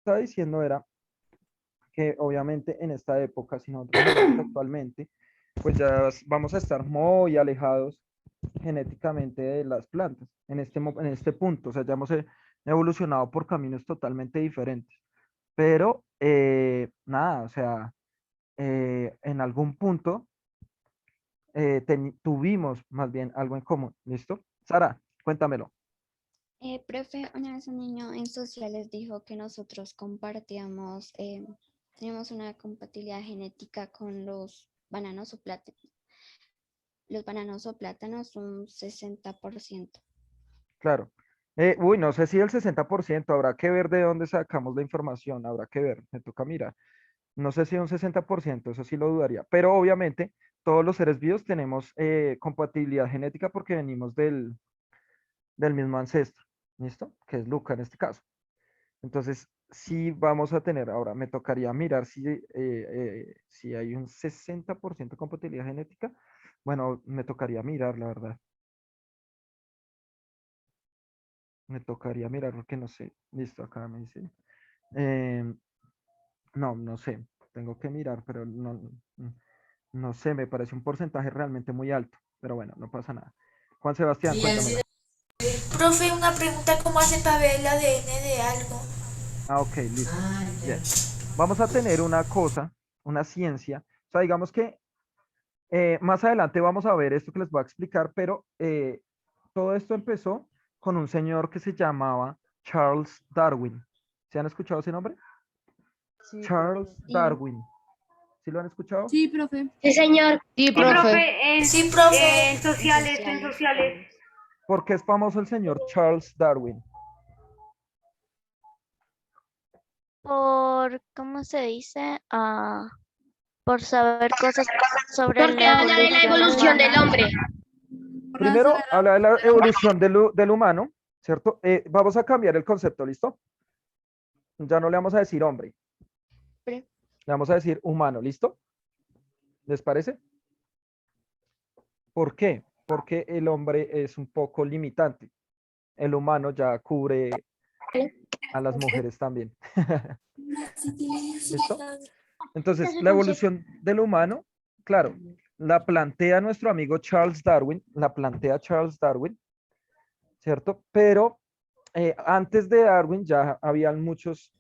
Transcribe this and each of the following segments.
estaba diciendo era que obviamente en esta época, si nosotros lo vemos actualmente, pues ya vamos a estar muy alejados genéticamente de las plantas en este punto, o sea, ya hemos evolucionado por caminos totalmente diferentes. Pero nada, o sea, en algún punto tuvimos más bien algo en común, ¿listo? Sara, cuéntamelo. Profe, una vez un niño en sociales dijo que nosotros compartíamos, teníamos una compatibilidad genética con los bananos o plátanos. Los bananos o plátanos un 60%. Claro. Uy, no sé si el 60%, habrá que ver de dónde sacamos la información, habrá que ver, me toca mirar. No sé si un 60%, eso sí lo dudaría, pero obviamente todos los seres vivos tenemos compatibilidad genética porque venimos del mismo ancestro, ¿listo? Que es Luca en este caso. Entonces, sí vamos a tener, ahora me tocaría mirar si hay un 60% de compatibilidad genética. Bueno, me tocaría mirar, la verdad. Me tocaría mirar porque no sé. Listo, acá me dice. em, no, no sé. Tengo que mirar, pero no sé, me parece un porcentaje realmente muy alto. Pero bueno, no pasa nada. Juan Sebastián, cuéntamela. Profe, una pregunta, ¿cómo hacen para ver el ADN de algo? Ah, ok, listo. Bien. Vamos a tener una cosa, una ciencia. O sea, digamos que más adelante vamos a ver esto que les voy a explicar, pero todo esto empezó con un señor que se llamaba Charles Darwin. ¿Se han escuchado ese nombre? Sí, Charles profe. Sí. Darwin. ¿Sí lo han escuchado? Sí, profe. Sí, señor. Sí, Sí, profe. profe, Sí, profe. en En sociales, en sociales. sociales. ¿Por qué es famoso el señor Charles Darwin? Por, ¿cómo se dice? Por saber cosas sobre Porque la habla de la evolución evolución del humana. hombre. Primero, habla de la evolución del humano, ¿cierto? Vamos a cambiar el concepto, ¿listo? Ya no le vamos a decir hombre, Pre- le vamos a decir humano, ¿listo? ¿Les parece? ¿Por qué? Porque el hombre es un poco limitante. El humano ya cubre a las mujeres también. ¿Listo? Entonces, la evolución del humano, claro, la plantea nuestro amigo Charles Darwin, la plantea Charles Darwin, ¿cierto? Pero antes de Darwin ya habían muchos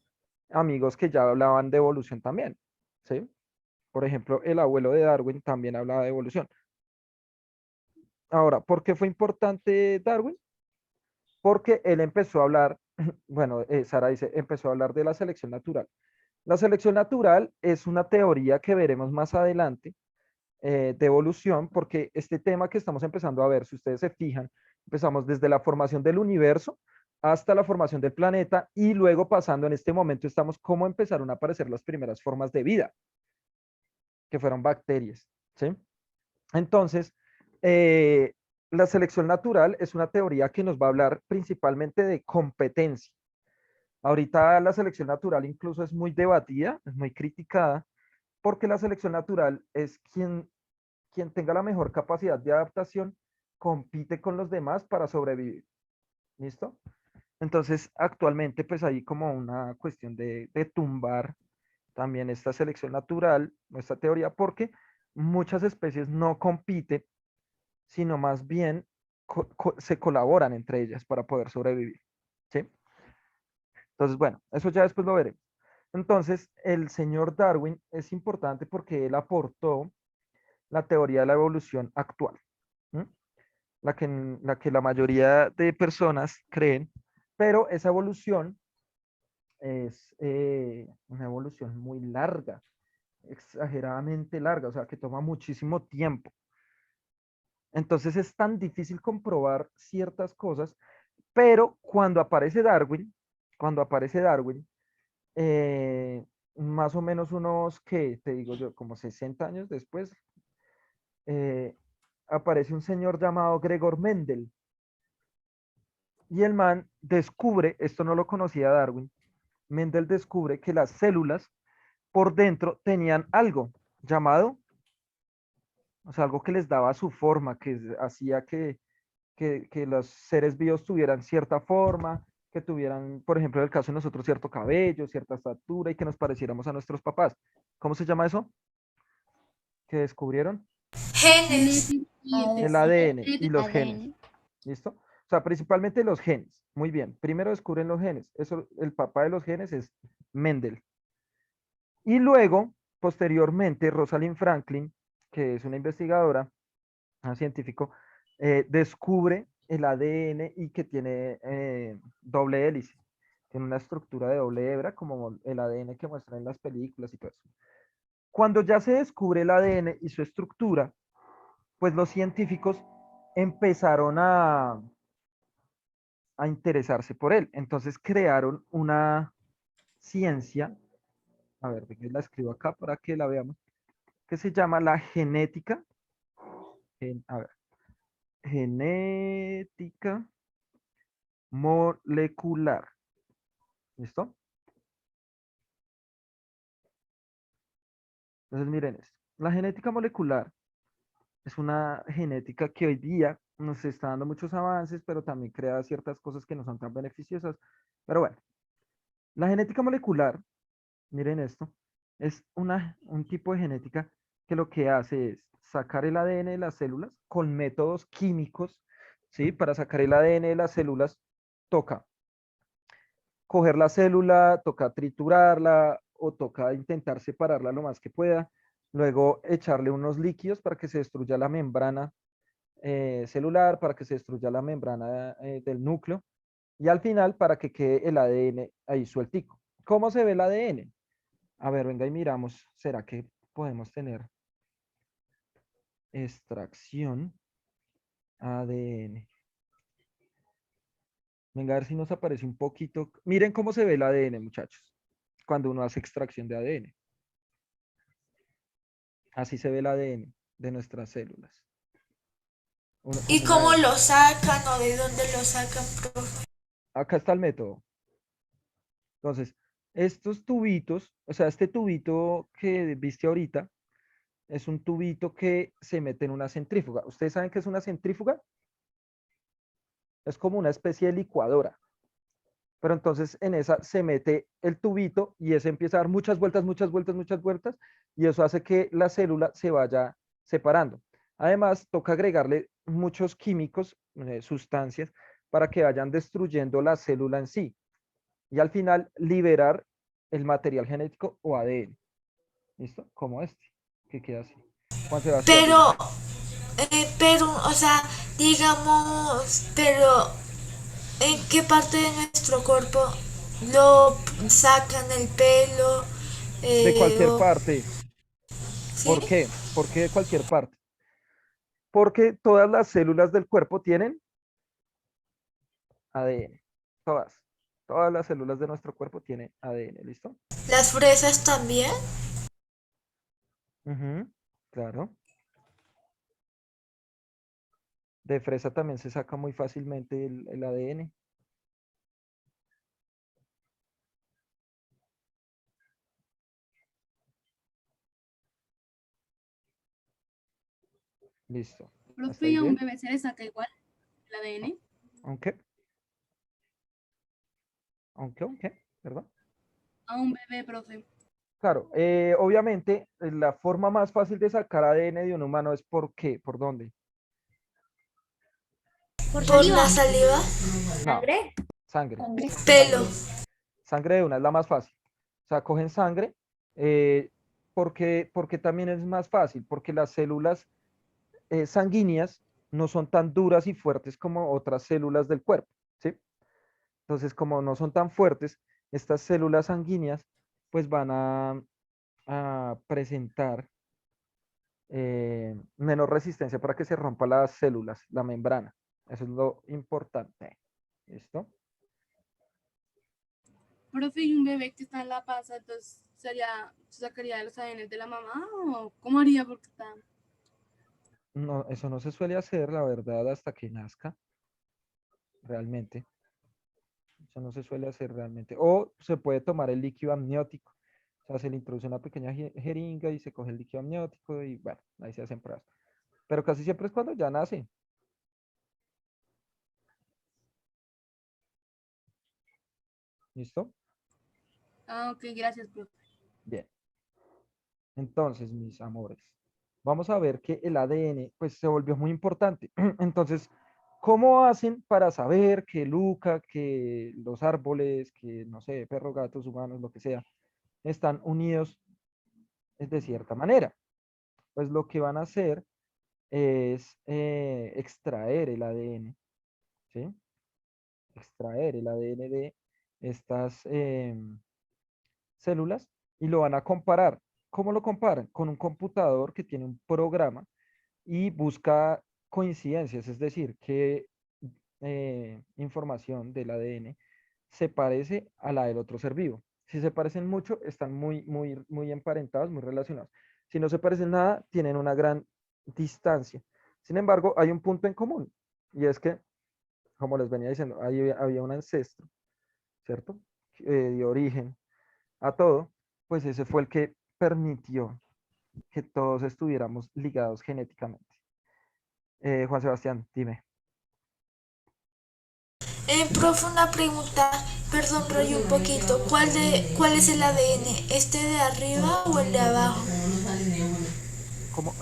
amigos que ya hablaban de evolución también, ¿sí? Por ejemplo, el abuelo de Darwin también hablaba de evolución. Ahora, ¿por qué fue importante Darwin? Porque él empezó a hablar, bueno, Sara dice, empezó a hablar de la selección natural. La selección natural es una teoría que veremos más adelante de evolución, porque este tema que estamos empezando a ver, si ustedes se fijan, empezamos desde la formación del universo hasta la formación del planeta y luego pasando en este momento estamos cómo empezaron a aparecer las primeras formas de vida, que fueron bacterias, ¿sí? Entonces, eh, la selección natural es una teoría que nos va a hablar principalmente de competencia. Ahorita la selección natural incluso es muy debatida, es muy criticada, porque la selección natural es quien tenga la mejor capacidad de adaptación, compite con los demás para sobrevivir. ¿Listo? Entonces, actualmente, pues hay como una cuestión de tumbar también esta selección natural, esta teoría, porque muchas especies no compiten, sino más bien se colaboran entre ellas para poder sobrevivir. ¿Sí? Entonces, bueno, eso ya después lo veremos. Entonces, el señor Darwin es importante porque él aportó la teoría de la evolución actual, ¿m? La que la mayoría de personas creen, pero esa evolución es una evolución muy larga, exageradamente larga, o sea, que toma muchísimo tiempo. Entonces es tan difícil comprobar ciertas cosas, pero cuando aparece Darwin, eh, más o menos unos, ¿qué te digo yo? Como 60 años después, eh, aparece un señor llamado Gregor Mendel. Y el man descubre, esto no lo conocía Darwin, Mendel descubre que las células por dentro tenían algo llamado, o sea, algo que les daba su forma, que hacía que los seres vivos tuvieran cierta forma, que tuvieran, por ejemplo, en el caso de nosotros, cierto cabello, cierta estatura y que nos pareciéramos a nuestros papás. ¿Cómo se llama eso? ¿Que descubrieron? Genes. El ADN y los genes. ADN. ¿Listo? O sea, principalmente los genes. Muy bien. Primero descubren los genes. Eso, el papá de los genes es Mendel. Y luego, posteriormente, Rosalind Franklin, que es una investigadora, un científico, descubre el ADN y que tiene doble hélice. Tiene una estructura de doble hebra, como el ADN que muestran en las películas y todo eso. Cuando ya se descubre el ADN y su estructura, pues los científicos empezaron a interesarse por él. Entonces crearon una ciencia, a ver, la escribo acá para que la veamos, que se llama la genética, a ver, genética molecular. ¿Listo? Entonces miren esto. La genética molecular es una genética que hoy día nos está dando muchos avances, pero también crea ciertas cosas que no son tan beneficiosas. Pero bueno, la genética molecular, miren esto, es un tipo de genética que lo que hace es sacar el ADN de las células con métodos químicos, ¿sí? Para sacar el ADN de las células toca coger la célula, toca triturarla o toca intentar separarla lo más que pueda, luego echarle unos líquidos para que se destruya la membrana celular, para que se destruya la membrana del núcleo y al final para que quede el ADN ahí sueltico. ¿Cómo se ve el ADN? A ver, venga y miramos, ¿será que podemos tener extracción ADN? Venga, a ver si nos aparece un poquito. Miren cómo se ve el ADN, muchachos, cuando uno hace extracción de ADN. Así se ve el ADN de nuestras células. ¿Y Como una cómo E. lo sacan o de dónde lo sacan, profe? Acá está el método. Entonces, estos tubitos, o sea, este tubito que viste ahorita, es un tubito que se mete en una centrífuga. ¿Ustedes saben qué es una centrífuga? Es como una especie de licuadora. Pero entonces en esa se mete el tubito y ese empieza a dar muchas vueltas, muchas vueltas, muchas vueltas, y eso hace que la célula se vaya separando. Además, toca agregarle muchos químicos, sustancias, para que vayan destruyendo la célula en sí. Y al final liberar el material genético o ADN. ¿Listo? Como este, que queda así. Juan Sebastián, dime. O sea, digamos, pero ¿en qué parte de nuestro cuerpo lo sacan el pelo? De cualquier O, parte. ¿sí? ¿Por qué? ¿Por qué de cualquier parte? Porque todas las células del cuerpo tienen ADN. Todas. Todas las células de nuestro cuerpo tienen ADN. ¿Listo? Las fresas también. Ujú, claro. De fresa también se saca muy fácilmente el ADN. Listo. ¿Hasta Profe, ahí ¿y a un bien? bebé se le saca igual el ADN? Aunque, aunque, ¿verdad? A un bebé, profe. Claro, obviamente la forma más fácil de sacar ADN de un humano es ¿por qué? ¿Por dónde? Por la saliva. No, sangre. Pelo. Sangre, sangre de una es la más fácil. O sea, cogen sangre. eh, porque también es más fácil, porque las células sanguíneas no son tan duras y fuertes como otras células del cuerpo, ¿sí? Entonces, como no son tan fuertes, estas células sanguíneas pues van a presentar menos resistencia para que se rompa las células, la membrana. Eso es lo importante. ¿Listo? Profe, ¿y un bebé que está en la panza, entonces se sacaría de los ADN de la mamá o cómo haría? Porque está... No, eso no se suele hacer, la verdad, hasta que nazca, realmente. Eso no se suele hacer realmente. O se puede tomar el líquido amniótico. O sea, se le introduce una pequeña jeringa y se coge el líquido amniótico y bueno, ahí se hacen pruebas. Pero casi siempre es cuando ya nace. ¿Listo? Ah, ok, gracias, profe. Bien. Entonces, mis amores, vamos a ver que el ADN pues se volvió muy importante. Entonces, ¿cómo hacen para saber que Luca, que los árboles, que no sé, perros, gatos, humanos, lo que sea, están unidos de cierta manera? Pues lo que van a hacer es extraer el ADN, ¿sí? Extraer el ADN de estas células y lo van a comparar. ¿Cómo lo comparan? Con un computador que tiene un programa y busca coincidencias, es decir, qué información del ADN se parece a la del otro ser vivo. Si se parecen mucho, están muy emparentados, muy relacionados. Si no se parecen nada, tienen una gran distancia. Sin embargo, hay un punto en común y es que, como les venía diciendo, había un ancestro, ¿cierto? De origen a todo, pues ese fue el que permitió que todos estuviéramos ligados genéticamente. Juan Sebastián, dime. Profe, una pregunta, perdón, rollo un poquito. ¿Cuál es el ADN? ¿Este de arriba o el de abajo? ¿Cómo?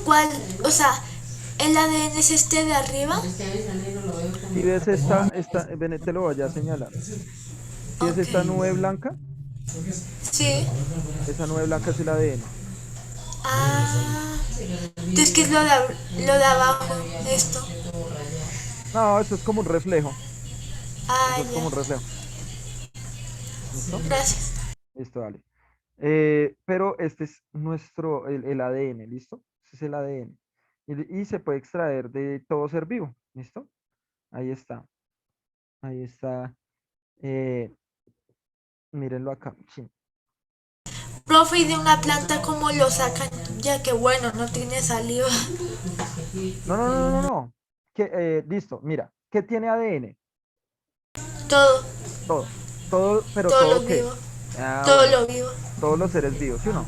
¿Cuál, o sea, el ADN es este de arriba? Si ves ven, te lo voy a señalar. Si ves Ok. esta nube blanca, Sí. esa nube blanca es el ADN. Ah. Entonces, ¿qué es lo de abajo? Esto. No, eso es como un reflejo. Ah, Eso es ya. como un reflejo. ¿Listo? Gracias. Listo, dale. Pero este es el ADN, ¿listo? Ese es el ADN. Y se puede extraer de todo ser vivo, ¿listo? Ahí está. Ahí está. Eh, mírenlo acá. Sí. Profe, ¿y de una planta cómo lo sacan? Ya que bueno, no tiene saliva. No. Listo, mira. ¿Qué tiene ADN? Todo, Todo. Todo, pero todo ¿todo lo qué? vivo. Ah, Todo bueno. lo vivo. Todos los seres vivos, ¿sí o no?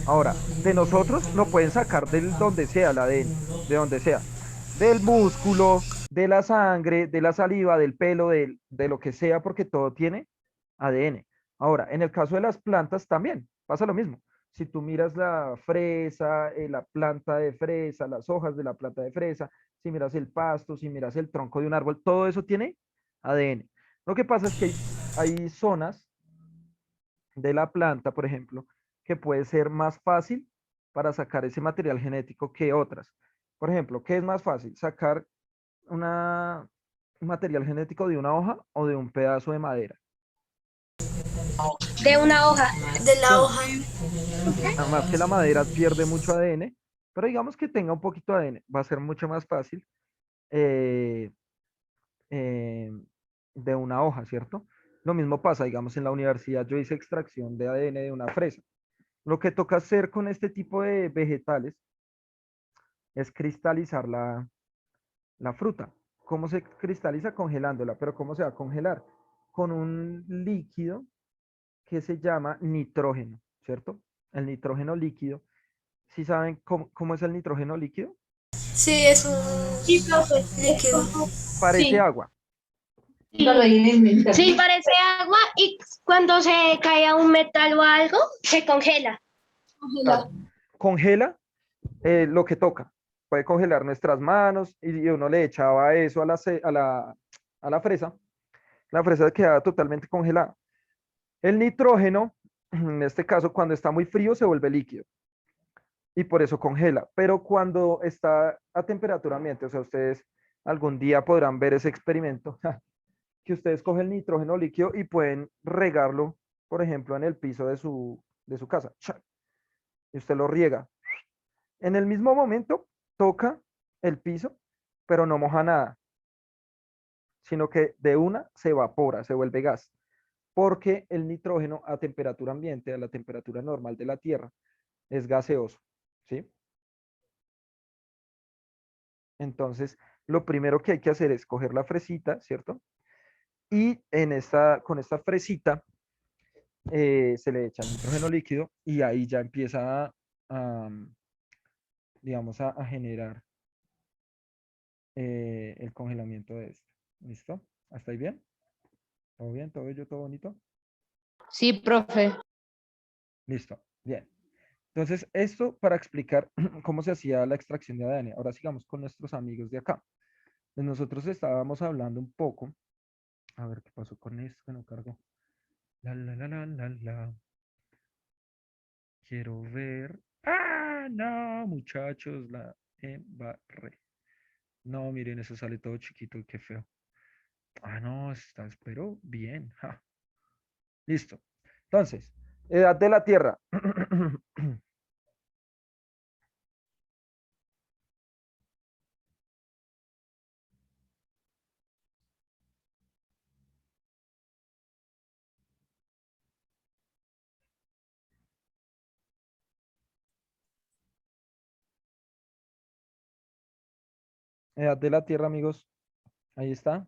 Ahora, de nosotros lo pueden sacar del donde sea el ADN, de donde sea. Del músculo, de la sangre, de la saliva, del pelo, de lo que sea, porque todo tiene ADN. Ahora, en el caso de las plantas también pasa lo mismo. Si tú miras la fresa, la planta de fresa, las hojas de la planta de fresa, si miras el pasto, si miras el tronco de un árbol, todo eso tiene ADN. Lo que pasa es que hay zonas de la planta, por ejemplo, que puede ser más fácil para sacar ese material genético que otras. Por ejemplo, ¿qué es más fácil? ¿Sacar un material genético de una hoja o de un pedazo de madera? De una hoja. De ¿Sí o la no? hoja. Además que la madera pierde mucho ADN, pero digamos que tenga un poquito de ADN, va a ser mucho más fácil eh, eh, de una hoja, ¿cierto? Lo mismo pasa, digamos, en la universidad yo hice extracción de ADN de una fresa. Lo que toca hacer con este tipo de vegetales es cristalizar la fruta. ¿Cómo se cristaliza? Congelándola. ¿Pero cómo se va a congelar? Con un líquido que se llama nitrógeno, ¿cierto? El nitrógeno líquido. ¿Sí saben cómo es el nitrógeno líquido? Sí, es un Sí, profe. Es líquido. como, Parece sí, agua. sí, sí, parece agua y cuando se cae a un metal o algo, se congela. Claro. Congela lo que toca. Puede congelar nuestras manos y uno le echaba eso a la fresa. La fresa quedaba totalmente congelada. El nitrógeno, en este caso, cuando está muy frío, se vuelve líquido y por eso congela. Pero cuando está a temperatura ambiente, o sea, ustedes algún día podrán ver ese experimento, que ustedes cogen el nitrógeno líquido y pueden regarlo, por ejemplo, en el piso de su casa. Y usted lo riega. En el mismo momento, toca el piso, pero no moja nada, sino que de una se evapora, se vuelve gas, porque el nitrógeno a temperatura ambiente, a la temperatura normal de la Tierra, es gaseoso, ¿sí? Entonces, lo primero que hay que hacer es coger la fresita, ¿cierto? Y con esta fresita se le echa el nitrógeno líquido y ahí ya empieza a, digamos, a generar el congelamiento de esto. ¿Listo? ¿Hasta ahí bien? ¿Todo bien? ¿Todo bello? ¿Todo bonito? Sí, profe. Listo, bien. Entonces, esto para explicar cómo se hacía la extracción de ADN. Ahora sigamos con nuestros amigos de acá. Pues nosotros estábamos hablando un poco. A ver qué pasó con esto que no cargó. La. Quiero ver. ¡Ah! No, muchachos, la embarré. No, miren, eso sale todo chiquito y qué feo. Ah, no, está, pero bien. Ja. Listo. Entonces, edad de la Tierra. Edad de la Tierra, amigos. Ahí está.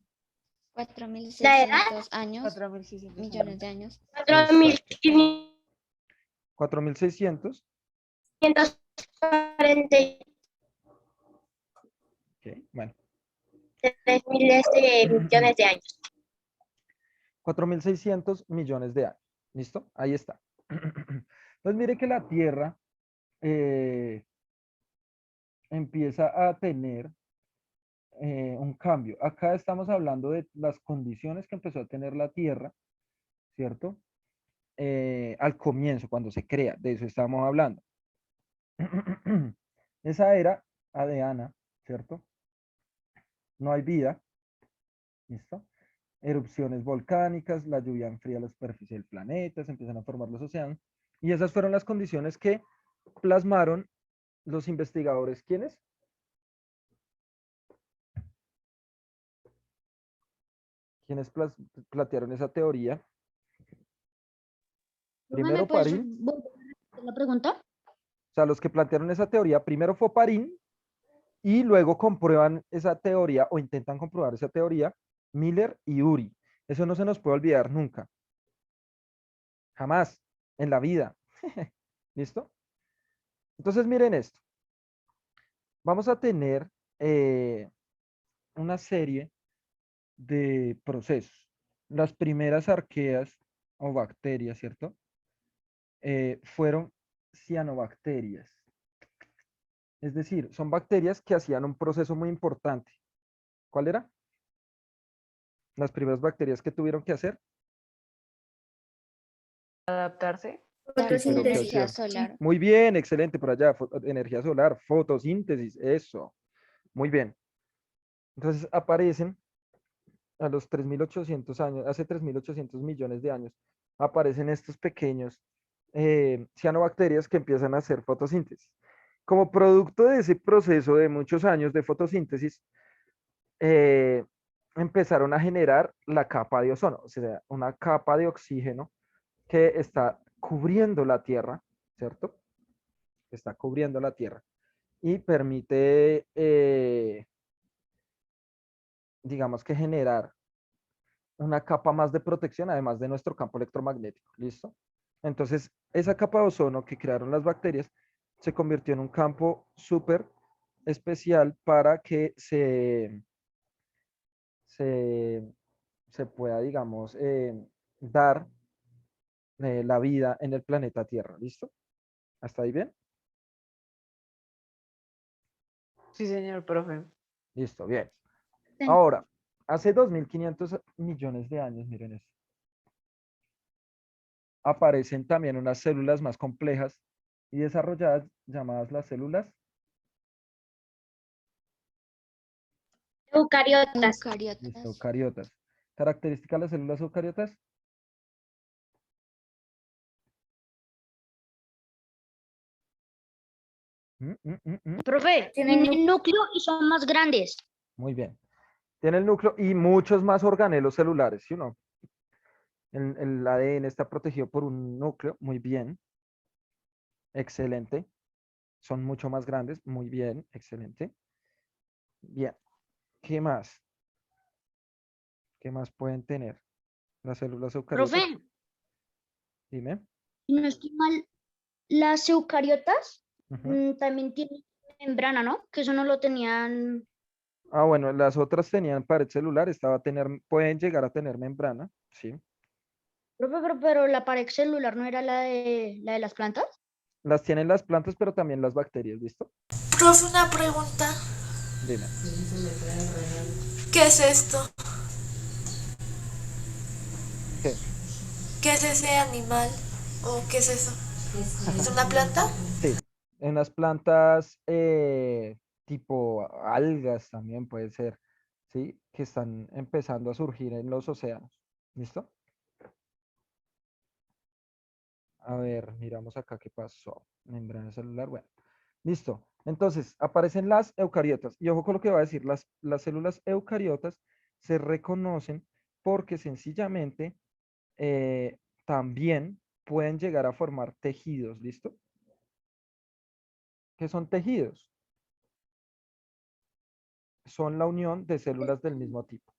4.600 años, 4.600 millones de años. 4.540. 4600. Ok, bueno. 3.000 millones de años. 4.600 millones de años. ¿Listo? Ahí está. Entonces, mire que la Tierra empieza a tener un cambio. Acá estamos hablando de las condiciones que empezó a tener la Tierra, ¿cierto? Al comienzo, cuando se crea, de eso estamos hablando. Esa era adeana, ¿cierto? No hay vida, ¿listo? Erupciones volcánicas, la lluvia enfría la superficie del planeta, se empiezan a formar los océanos, y esas fueron las condiciones que plasmaron los investigadores. ¿Quiénes? ¿Quiénes plantearon esa teoría? Primero Parín. ¿La pregunta? O sea, los que plantearon esa teoría, primero fue Parín y luego comprueban esa teoría o intentan comprobar esa teoría, Miller y Urey. Eso no se nos puede olvidar nunca. Jamás en la vida. ¿Listo? Entonces miren esto. Vamos a tener una serie de procesos. Las primeras arqueas o bacterias, ¿cierto? Fueron cianobacterias. Es decir, son bacterias que hacían un proceso muy importante. ¿Cuál era? Las primeras bacterias que tuvieron que hacer. Adaptarse. Sí, pero ¿qué Energía hacían? solar. Muy bien, excelente por allá. Energía solar, fotosíntesis, eso. Muy bien. Entonces aparecen a los 3.800 años, hace 3.800 millones de años, aparecen estos pequeños cianobacterias que empiezan a hacer fotosíntesis. Como producto de ese proceso de muchos años de fotosíntesis, eh, empezaron a generar la capa de ozono, o sea, una capa de oxígeno que está cubriendo la Tierra, ¿cierto? Está cubriendo la Tierra y permite, digamos que generar una capa más de protección, además de nuestro campo electromagnético, ¿listo? Entonces, esa capa de ozono que crearon las bacterias se convirtió en un campo súper especial para que se pueda, digamos, dar la vida en el planeta Tierra, ¿listo? ¿Hasta ahí bien? Sí, señor profe. Listo, bien. Ahora, hace 2.500 millones de años, miren esto, aparecen también unas células más complejas y desarrolladas llamadas las células Eucariotas. Eucariotas. eucariotas. ¿Características de las células eucariotas? Profe, tienen núcleo y son más grandes. Muy bien. Tiene el núcleo y muchos más organelos celulares, ¿sí o no? El ADN está protegido por un núcleo, muy bien. Excelente. Son mucho más grandes, muy bien, excelente. Bien. ¿Qué más? ¿Qué más pueden tener las células eucariotas? Profe, Dime. si no estoy mal, las eucariotas Ujú. también tienen membrana, ¿no? Que eso no lo tenían. Ah, bueno, las otras tenían pared celular, pueden llegar a tener membrana, ¿sí? Profe, pero la pared celular no era la de las plantas. Las tienen las plantas, pero también las bacterias, ¿listo? Profe, una pregunta. Dime. ¿Qué es esto? ¿Qué? ¿Qué es ese animal? ¿O qué es eso? ¿Es una planta? Sí, en las plantas tipo algas también puede ser, ¿sí? Que están empezando a surgir en los océanos. ¿Listo? A ver, miramos acá qué pasó. Membrana celular, bueno. Listo. Entonces, aparecen las eucariotas. Y ojo con lo que va a decir, las células eucariotas se reconocen porque sencillamente también pueden llegar a formar tejidos, ¿listo? ¿Qué son tejidos? Son la unión de células del mismo tipo.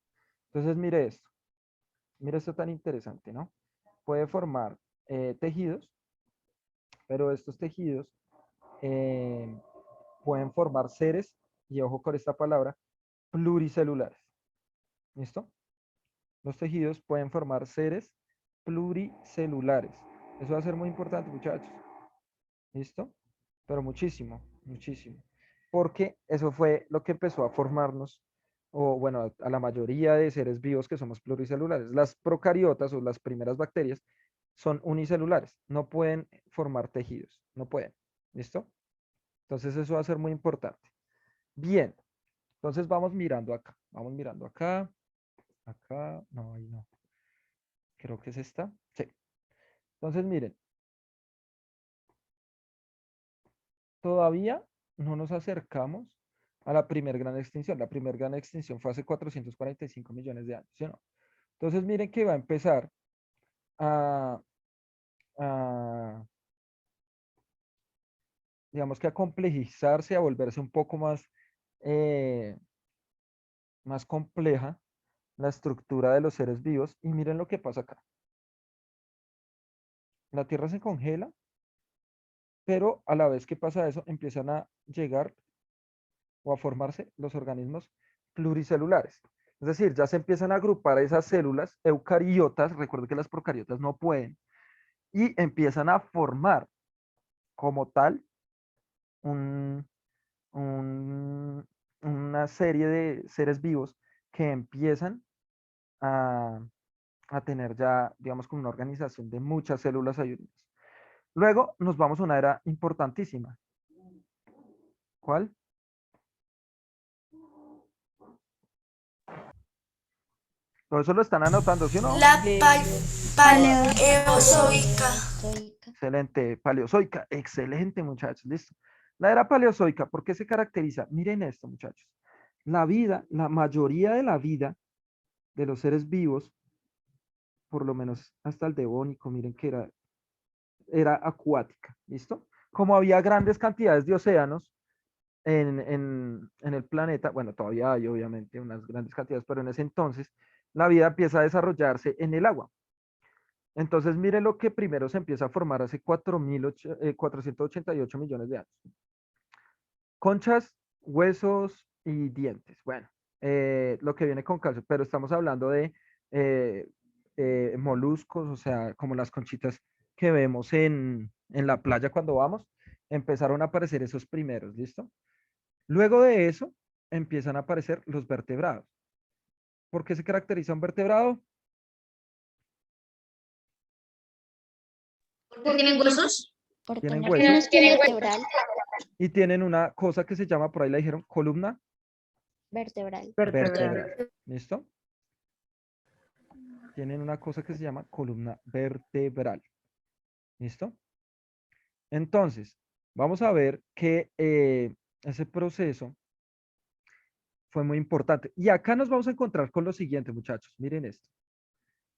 Entonces, mire esto tan interesante, ¿no? Puede formar tejidos, pero estos tejidos eh, pueden formar seres, y ojo con esta palabra, pluricelulares. ¿Listo? Los tejidos pueden formar seres pluricelulares. Eso va a ser muy importante, muchachos. ¿Listo? Pero muchísimo, muchísimo. Porque eso fue lo que empezó a formarnos, o bueno, a la mayoría de seres vivos que somos pluricelulares. Las procariotas o las primeras bacterias son unicelulares, no pueden formar tejidos, no pueden. ¿Listo? Entonces eso va a ser muy importante. Bien, entonces vamos mirando acá, acá, no, ahí no. Creo que es esta. Sí. Entonces miren, todavía no nos acercamos a la primera gran extinción. La primera gran extinción fue hace 445 millones de años, ¿sí o no? Entonces miren que va a empezar a, a, digamos que a complejizarse, a volverse un poco eh, más compleja la estructura de los seres vivos. Y miren lo que pasa acá. La Tierra se congela, pero a la vez que pasa eso, empiezan a llegar o a formarse los organismos pluricelulares. Es decir, ya se empiezan a agrupar esas células eucariotas, recuerden que las procariotas no pueden, y empiezan a formar como tal un, un, una serie de seres vivos que empiezan a, a tener ya, digamos, como una organización de muchas células ayudantes. Luego nos vamos a una era importantísima. ¿Cuál? Todo eso lo están anotando, ¿sí o no? La paleozoica. Zoica. Excelente, paleozoica, excelente muchachos, listo. La era paleozoica, ¿por qué se caracteriza? Miren esto muchachos. La vida, la mayoría de la vida de los seres vivos, por lo menos hasta el devónico, miren que era acuática, ¿listo? Como había grandes cantidades de océanos en el planeta, bueno, todavía hay obviamente unas grandes cantidades, pero en ese entonces la vida empieza a desarrollarse en el agua. Entonces, mire lo que primero se empieza a formar hace 488 millones de años. Conchas, huesos y dientes. Bueno, lo que viene con calcio, pero estamos hablando de eh, moluscos, o sea, como las conchitas que vemos en la playa cuando vamos, empezaron a aparecer esos primeros, ¿listo? Luego de eso, empiezan a aparecer los vertebrados. ¿Por qué se caracteriza un vertebrado? ¿Tienen huesos? Por Tienen tener huesos. columna Tienen huesos. vertebral. Y tienen una cosa que se llama, por ahí la dijeron, columna Vertebral. vertebral. ¿Listo? Tienen una cosa que se llama columna vertebral. ¿Listo? Entonces, vamos a ver que ese proceso fue muy importante. Y acá nos vamos a encontrar con lo siguiente, muchachos. Miren esto.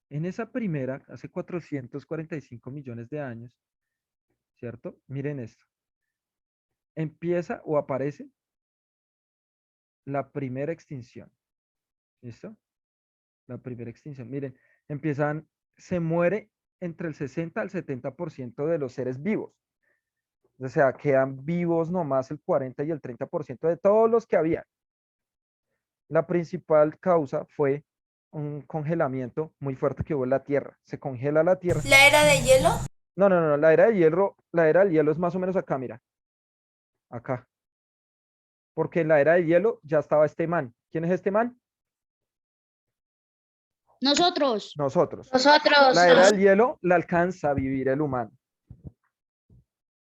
En esa primera, hace 445 millones de años, ¿cierto? Miren esto. Empieza o aparece la primera extinción. ¿Listo? La primera extinción. Miren, se muere entre el 60 al 70% de los seres vivos. O sea, quedan vivos nomás el 40 y el 30% de todos los que había. La principal causa fue un congelamiento muy fuerte que hubo en la Tierra. Se congela la Tierra. ¿La era de hielo? No, no, no, la era del hielo es más o menos acá, mira, acá. Porque en la era del hielo ya estaba este man. ¿Quién es este man? Nosotros. Nosotros. Nosotros. La era del hielo la alcanza a vivir el humano.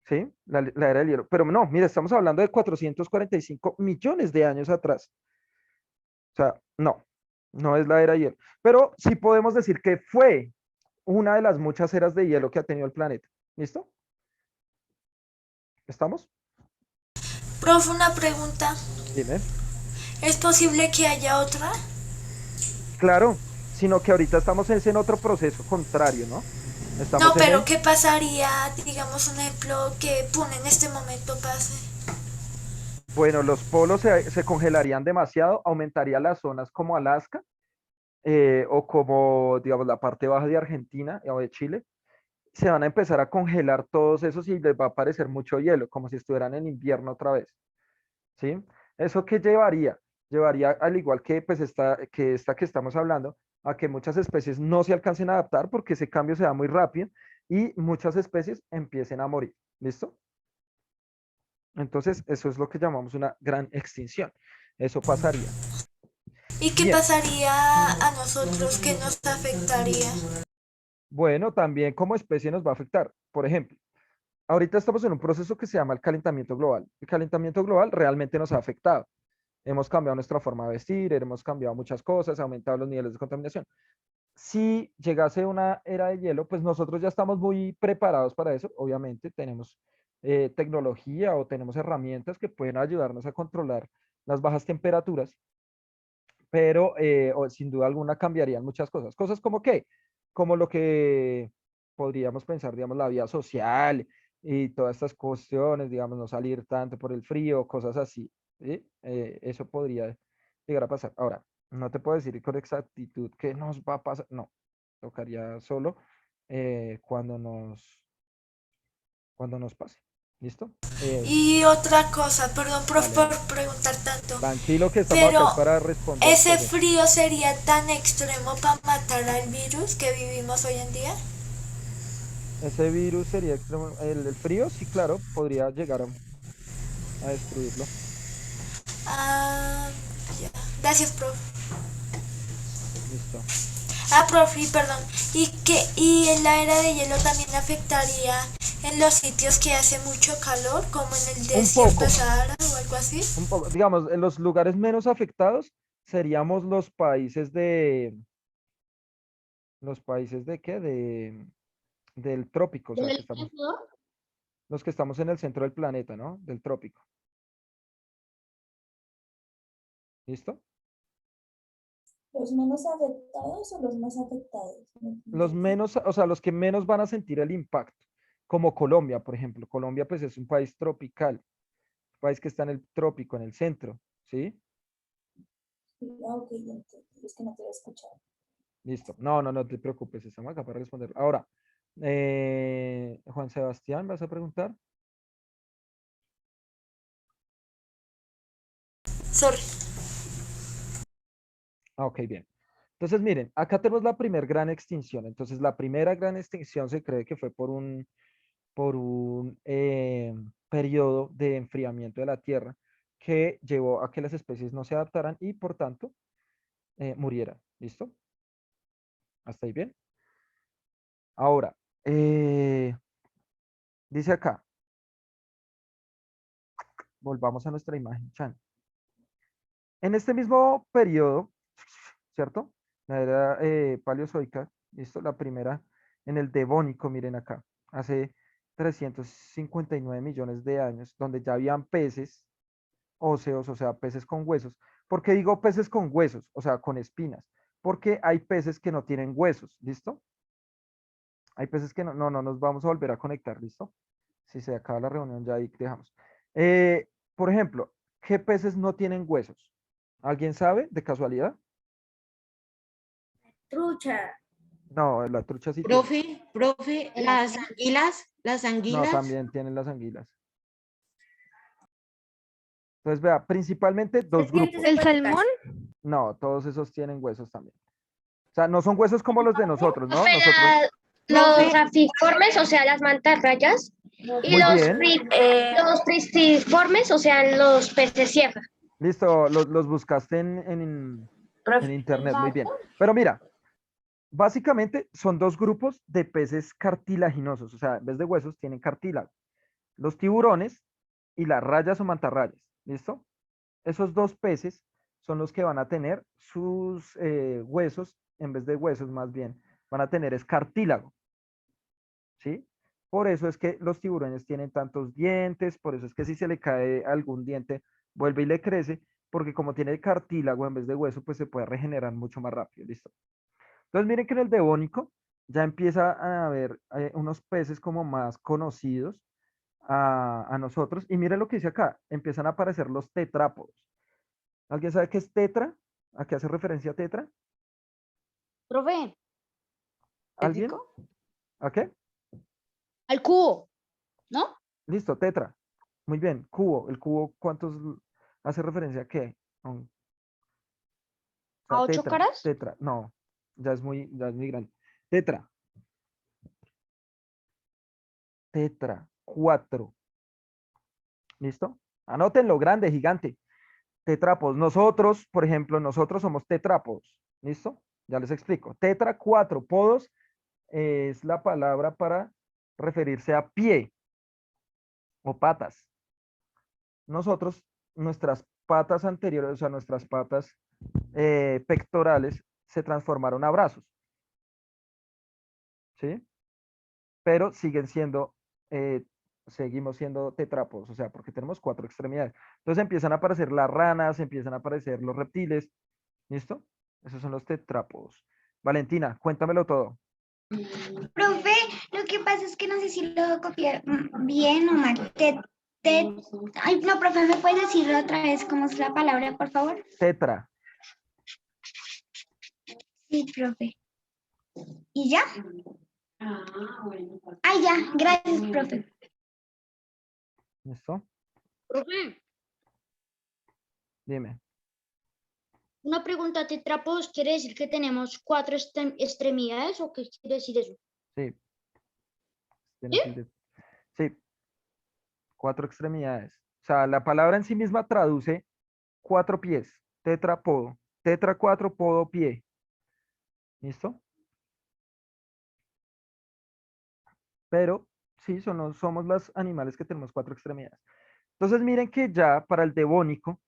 ¿Sí? La era del hielo. Pero no, mira, estamos hablando de 445 millones de años atrás. O sea, no, no es la era de hielo. Pero sí podemos decir que fue una de las muchas eras de hielo que ha tenido el planeta. ¿Listo? ¿Estamos? Profe, una pregunta. Dime. ¿Es posible que haya otra? Claro, sino que ahorita estamos en otro proceso contrario, ¿no? Estamos No, en pero el- ¿qué pasaría, digamos, un ejemplo que en este momento pase? Bueno, los polos se congelarían demasiado, aumentaría las zonas como Alaska o como, digamos, la parte baja de Argentina o de Chile. Se van a empezar a congelar todos esos y les va a aparecer mucho hielo, como si estuvieran en invierno otra vez. ¿Sí? ¿Eso qué llevaría? Llevaría, al igual que pues esta que estamos hablando, a que muchas especies no se alcancen a adaptar porque ese cambio se da muy rápido y muchas especies empiecen a morir. ¿Listo? Entonces, eso es lo que llamamos una gran extinción. Eso pasaría. ¿Y qué Bien. pasaría a nosotros? ¿Qué nos afectaría? Bueno, también como especie nos va a afectar. Por ejemplo, ahorita estamos en un proceso que se llama el calentamiento global. El calentamiento global realmente nos ha afectado. Hemos cambiado nuestra forma de vestir, hemos cambiado muchas cosas, ha aumentado los niveles de contaminación. Si llegase una era de hielo, pues nosotros ya estamos muy preparados para eso. Obviamente tenemos tecnología o tenemos herramientas que pueden ayudarnos a controlar las bajas temperaturas, pero sin duda alguna cambiarían muchas cosas. Cosas como qué, como lo que podríamos pensar, digamos, la vida social y todas estas cuestiones, digamos, no salir tanto por el frío, cosas así. ¿Sí? Eso podría llegar a pasar. Ahora, no te puedo decir con exactitud qué nos va a pasar, no, tocaría solo cuando nos pase. ¿Listo? Y otra cosa, perdón, profe, Dale, por preguntar tanto, tranquilo que estamos acá pero es para responder ¿ese cosas. frío sería tan extremo para matar al virus que vivimos hoy en día? Ese virus sería extremo. El frío, sí, claro, podría llegar a destruirlo. Ah, ya. Gracias, profe. Listo. Ah, profe, perdón. ¿Y en la era de hielo también afectaría en los sitios que hace mucho calor, como en el Un desierto poco, de Sahara o algo así? un poco. Digamos, en los lugares menos afectados seríamos los países de qué, del trópico, o sea, los que estamos en el centro del planeta, ¿no? Del trópico. ¿Listo? ¿Los menos afectados o los más afectados? Los menos, o sea, los que menos van a sentir el impacto, como Colombia, por ejemplo. Colombia, pues, es un país tropical, un país que está en el trópico, en el centro, ¿sí? Ah, ok, ya entiendo. Es que no te había escuchado. Listo. No, no, no te preocupes, estamos acá para responder. Ahora, Juan Sebastián, ¿vas a preguntar? Sorry. Ah, ok, bien. Entonces, miren, acá tenemos la primera gran extinción. Entonces, la primera gran extinción se cree que fue por un periodo de enfriamiento de la Tierra que llevó a que las especies no se adaptaran y, por tanto, murieran. ¿Listo? ¿Hasta ahí bien? Ahora, dice acá, volvamos a nuestra imagen, Chan. En este mismo periodo, ¿cierto? La era paleozoica, listo, la primera en el Devónico, miren acá, hace 359 millones de años, donde ya habían peces óseos, o sea, peces con huesos. ¿Por qué digo peces con huesos? O sea, con espinas. Porque hay peces que no tienen huesos, ¿listo? Hay peces que no nos vamos a volver a conectar, ¿listo? Si se acaba la reunión, ya ahí dejamos. Por ejemplo, ¿qué peces no tienen huesos? ¿Alguien sabe de casualidad? Trucha. No, la trucha sí tiene. Profe, las No, anguilas. también tienen las anguilas. Entonces, vea, principalmente dos ¿Serpientes grupos. ¿El acuáticas? salmón? No, todos esos tienen huesos también. O sea, no son huesos como los de nosotros, ¿no? Profe, Nosotros, los afiformes, o sea, las mantarrayas, y muy bien. los pristiformes, o sea, los peces sierra. Listo, los buscaste en Profe, internet, muy bien. Pero mira, básicamente son dos grupos de peces cartilaginosos, o sea, en vez de huesos tienen cartílago. Los tiburones y las rayas o mantarrayas, ¿listo? Esos dos peces son los que van a tener sus huesos, en vez de huesos más bien, van a tener es cartílago, ¿sí? Por eso es que los tiburones tienen tantos dientes, por eso es que si se le cae algún diente, vuelve y le crece, porque como tiene cartílago en vez de hueso, pues se puede regenerar mucho más rápido, ¿listo? Entonces miren que en el Devónico ya empieza a haber unos peces como más conocidos a nosotros, y miren lo que dice acá, empiezan a aparecer los tetrápodos. ¿Alguien sabe qué es tetra? ¿A qué hace referencia tetra? Profe, ¿Alguien? ¿A qué? al cubo, ¿no? Listo, tetra. Muy bien, cubo. ¿El cubo cuántos hace referencia a qué? O sea, ¿A 8 tetra, caras? tetra. No, ya es muy grande. Tetra, tetra, 4. ¿Listo? Anótenlo, grande, gigante. Tetrápodos. Nosotros, por ejemplo, nosotros somos tetrápodos. ¿Listo? Ya les explico. Tetra, 4. Podos es la palabra para referirse a pie o patas. Nosotros, nuestras patas anteriores, o sea, nuestras patas pectorales, se transformaron a brazos, ¿sí? Pero siguen siendo, seguimos siendo tetrápodos, o sea, porque tenemos 4 extremidades. Entonces empiezan a aparecer las ranas, empiezan a aparecer los reptiles, ¿listo? Esos son los tetrápodos. Valentina, cuéntamelo todo. Profe, lo que pasa es que no sé si lo copié bien o mal. Ay, no, profe, ¿me puedes decir otra vez cómo es la palabra, por favor? Tetra, Sí, profe. ¿Y ya? Ah, ya, gracias, profe. ¿listo? Profe, Dime. una pregunta, ¿tetrápodos quiere decir que tenemos 4 extremidades o qué quiere decir eso? Sí. Tienes el de- Sí, 4 extremidades. O sea, la palabra en sí misma traduce 4 pies. Tetrapodo. Tetra 4, podo pie. ¿Listo? Pero sí, somos los animales que tenemos 4 extremidades. Entonces miren que ya para el devónico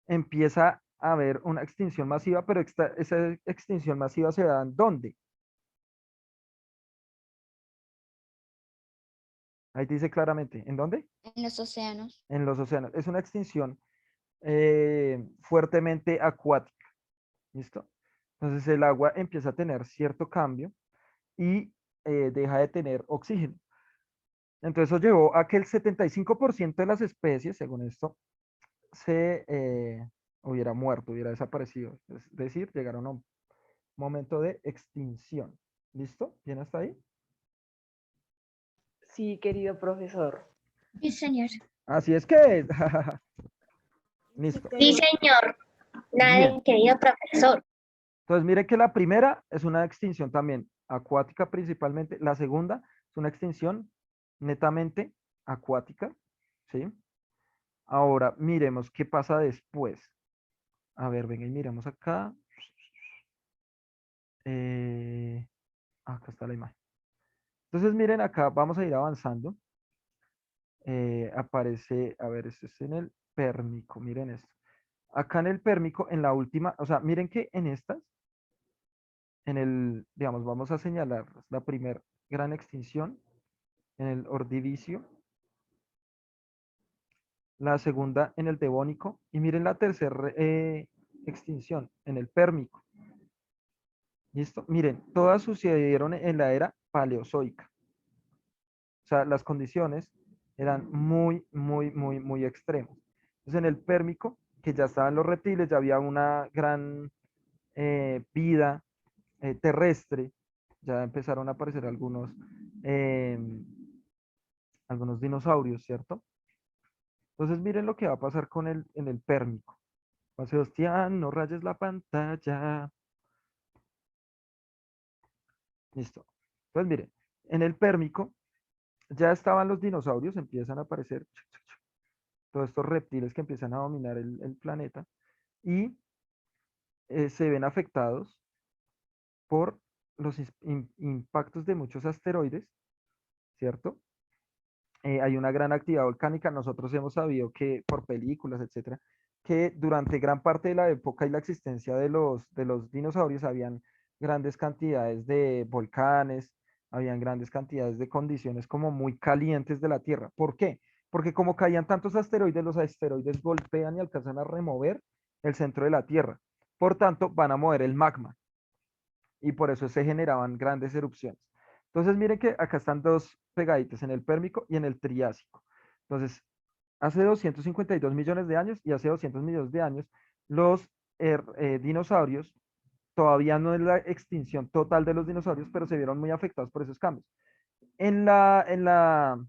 empieza a haber una extinción masiva, pero esa extinción masiva se da ¿en dónde? Ahí dice claramente, ¿en dónde? En los océanos. En los océanos. Es una extinción fuertemente acuática. ¿Listo? Entonces el agua empieza a tener cierto cambio y deja de tener oxígeno. Entonces eso llevó a que el 75% de las especies, según esto, se hubiera muerto, hubiera desaparecido. Es decir, llegaron a un momento de extinción. ¿Listo? ¿Bien hasta ahí? Sí, querido profesor. Sí, señor. Así es que, listo. Sí, señor. Bien. Nada, querido profesor. Entonces, miren que la primera es una extinción también acuática principalmente. La segunda es una extinción netamente acuática, ¿sí? Ahora, miremos qué pasa después. A ver, venga y miremos acá. Acá está la imagen. Entonces, miren acá, vamos a ir avanzando. Aparece, a ver, esto es en el pérmico, miren esto. Acá en el pérmico, en la última, o sea, miren que en estas, en el, digamos, vamos a señalar la primera gran extinción en el ordivicio, la segunda en el devónico, y miren la tercera extinción en el pérmico. ¿Listo? Miren, todas sucedieron en la era paleozoica. O sea, las condiciones eran muy, muy, muy, muy extremas. Entonces, en el pérmico, que ya estaban los reptiles, ya había una gran vida terrestre, ya empezaron a aparecer algunos dinosaurios, ¿cierto? Entonces, miren lo que va a pasar en el pérmico. Juan Sebastián, no rayes la pantalla. Listo. Entonces, miren, en el Pérmico ya estaban los dinosaurios, empiezan a aparecer todos estos reptiles que empiezan a dominar el planeta y se ven afectados por los impactos de muchos asteroides, ¿cierto? Hay una gran actividad volcánica. Nosotros hemos sabido que por películas, etcétera, que durante gran parte de la época y la existencia de los dinosaurios habían grandes cantidades de volcanes, habían grandes cantidades de condiciones como muy calientes de la Tierra. ¿Por qué? Porque como caían tantos asteroides, los asteroides golpean y alcanzan a remover el centro de la Tierra. Por tanto, van a mover el magma y por eso se generaban grandes erupciones. Entonces, miren que acá están dos pegaditos, en el Pérmico y en el Triásico. Entonces, hace 252 millones de años y hace 200 millones de años, los dinosaurios, todavía no es la extinción total de los dinosaurios, pero se vieron muy afectados por esos cambios. En la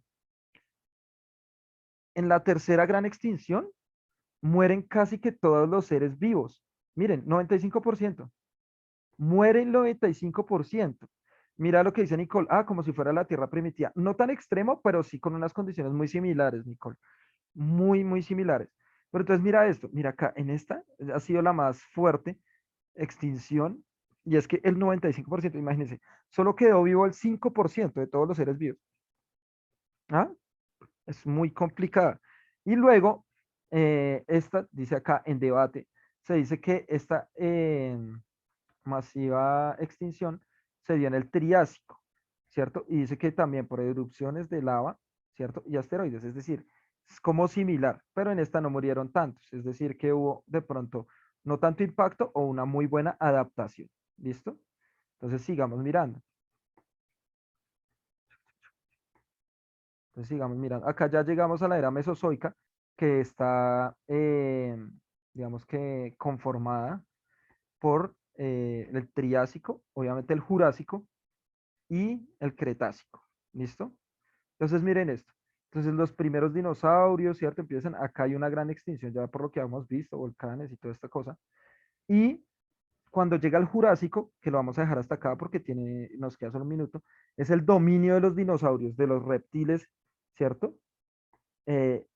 tercera gran extinción, mueren casi que todos los seres vivos. Miren, 95%. Mueren 95%. Mira lo que dice Nicole. Ah, como si fuera la Tierra primitiva. No tan extremo, pero sí con unas condiciones muy similares, Nicole. Muy, muy similares. Pero entonces mira esto. Mira acá, en esta ha sido la más fuerte extinción. Y es que el 95%, imagínense, solo quedó vivo el 5% de todos los seres vivos. ¿Ah? Es muy complicada. Y luego, esta dice acá en debate, se dice que esta masiva extinción se dio en el Triásico, ¿cierto? Y dice que también por erupciones de lava, ¿cierto? Y asteroides, es decir, es como similar, pero en esta no murieron tantos, es decir, que hubo de pronto no tanto impacto o una muy buena adaptación, ¿listo? Entonces sigamos mirando. Entonces sigamos mirando. Acá ya llegamos a la era mesozoica, que está, digamos que conformada por el Triásico, obviamente el Jurásico y el Cretácico. ¿Listo? Entonces miren esto. Entonces los primeros dinosaurios, ¿cierto? Empiezan, acá hay una gran extinción, ya por lo que hemos visto, volcanes y toda esta cosa. Y cuando llega el Jurásico, que lo vamos a dejar hasta acá porque nos queda solo un minuto, es el dominio de los dinosaurios, de los reptiles, ¿cierto? Que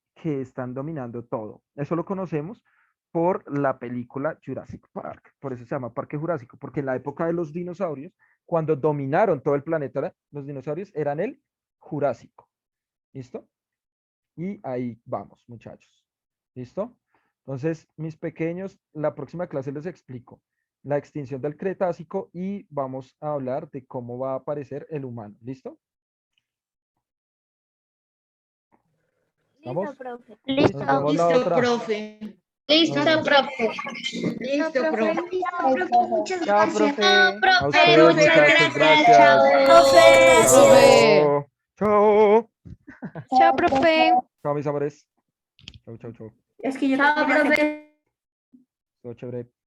están dominando todo. Eso lo conocemos por la película Jurassic Park. Por eso se llama Parque Jurásico, porque en la época de los dinosaurios, cuando dominaron todo el planeta, los dinosaurios eran el Jurásico. ¿Listo? Y ahí vamos, muchachos. ¿Listo? Entonces, mis pequeños, la próxima clase les explico la extinción del Cretácico y vamos a hablar de cómo va a aparecer el humano. ¿Listo? ¿Estamos? Listo, profe. Listo. Nos vemos la Listo, otra. profe. Listo, Nos vemos. profe. Listo, profe. Listo, profe. Muchas Chao, gracias. profe. No, profe, A ustedes, muchas muchachos, gracias. gracias. Chao. Profe, gracias. Chao. Chao. Chao, profe. Chao, mis amores. Chao, chao, chao. Es que yo Chao, profe. Todo chévere.